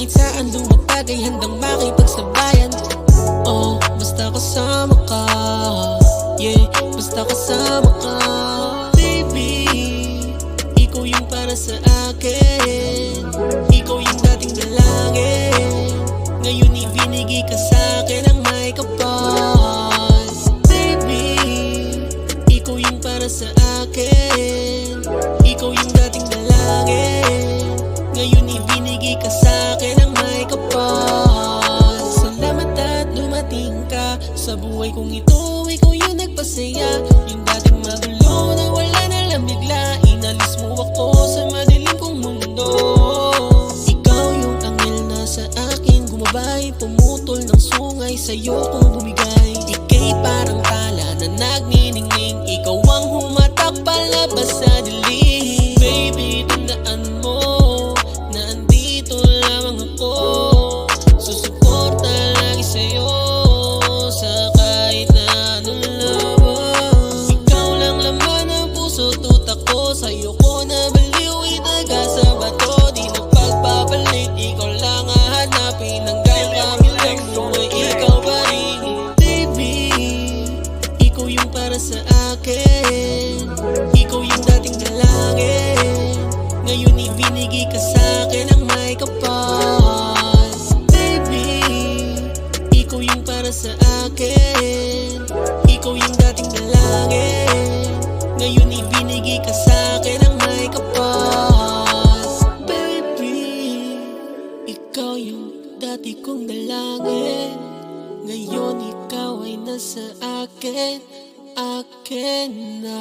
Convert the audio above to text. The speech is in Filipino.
Kahit saan lumapag ay handang makipagsabayan. Oh, basta kasama ka. Yeah, basta kasama ka. Baby, ikaw yung para sa akin. Ikaw yung dating dalangin. Ngayon ibinigay ka sa'kin ang may kapal. Baby, ikaw yung para sa akin. Ikaw yung dating dalangin. Ngayon ibinigay ka sa'kin ang may kapal. Salamat at dumating ka sa buhay kong ito. Ikaw yung nagpasaya. Yung dating magulo na wala na lang bigla. Inalis mo ako sa madilim kong mundo. Ikaw yung angel na sa akin gumabay. Pumutol ng sungay sa'yo kung bumigay. Ika'y parang tala na nagniningning. Ikaw ang humatak palabas sa dilim. Baby, tandaan mo na andito lamang ako. Susuporta lagi sa'yo sa kahit na anong laban. Ikaw lang laman ang puso't utak ko. Sa'yo ko nabaliw, itaga sa bato. Di na pagpapalit, ikaw lang hahanapin. Hanggang kamilang buhay, ikaw pa rin. Baby, ikaw yung para sa akin. Ikaw yung dating dalangin. Ngayon ibinigay ka sa'kin ang may kapal. Baby, ikaw yung para sa akin. Ikaw yung dating dalangin. Ngayon ibinigay ka sa'kin ang may kapal. Baby, ikaw yung dati kong dalangin. Ngayon ikaw ay nasa akin. Akin na.